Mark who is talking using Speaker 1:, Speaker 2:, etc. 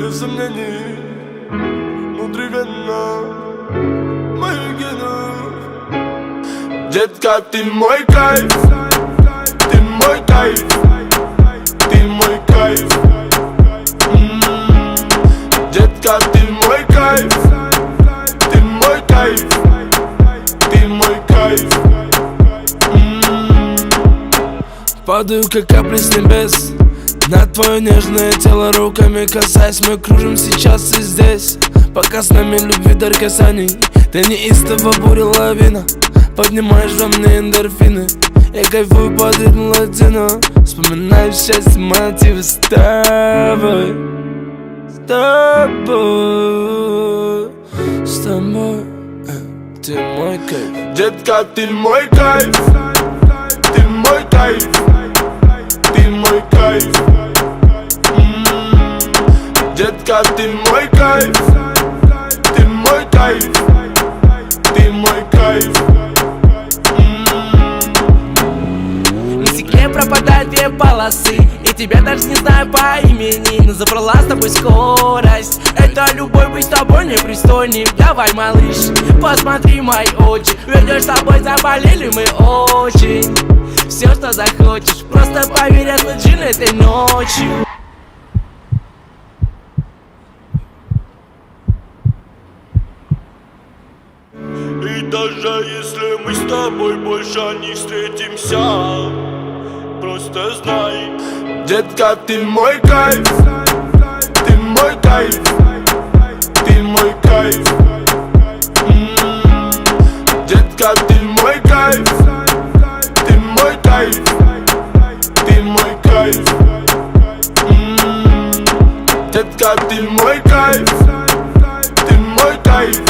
Speaker 1: без сомнений, внутривенно мою гену. Детка, ты мой кайф, ты мой кайф, ты мой кайф. Детка, ты мой кайф, ты мой кайф, ты мой кайф.
Speaker 2: Падаю, как капли с небес на твое нежное тело, руками касаясь. Мы кружим сейчас и здесь, пока с нами любви дар касаний. Ты неистово буря лавина, поднимаешь во мне эндорфины. Я кайфую под ритм латино, вспоминаю счастье, мотивы с тобой. С тобой, с тобой, ты мой кайф.
Speaker 1: Детка, ты мой кайф, ты мой кайф, ты мой кайф. Детка, ты мой кайф, ты мой кайф, ты мой кайф.
Speaker 3: На стекле пропадают две полосы, и тебя даже не знаю по имени, но забрала с тобой скорость. Это любовь, быть с тобой непристойней. Давай, малыш, посмотри мои очи, ведешь с тобой, заболели мы очень. Все, что захочешь, просто поверь, я джин этой ночью.
Speaker 1: И даже если мы с тобой больше не встретимся, просто знай, детка, ты мой кайф, ты мой кайф, ты мой кайф. Детка, ты мой кайф, ты мой кайф, ты мой кайф. Детка, ты мой кайф, ты мой кайф.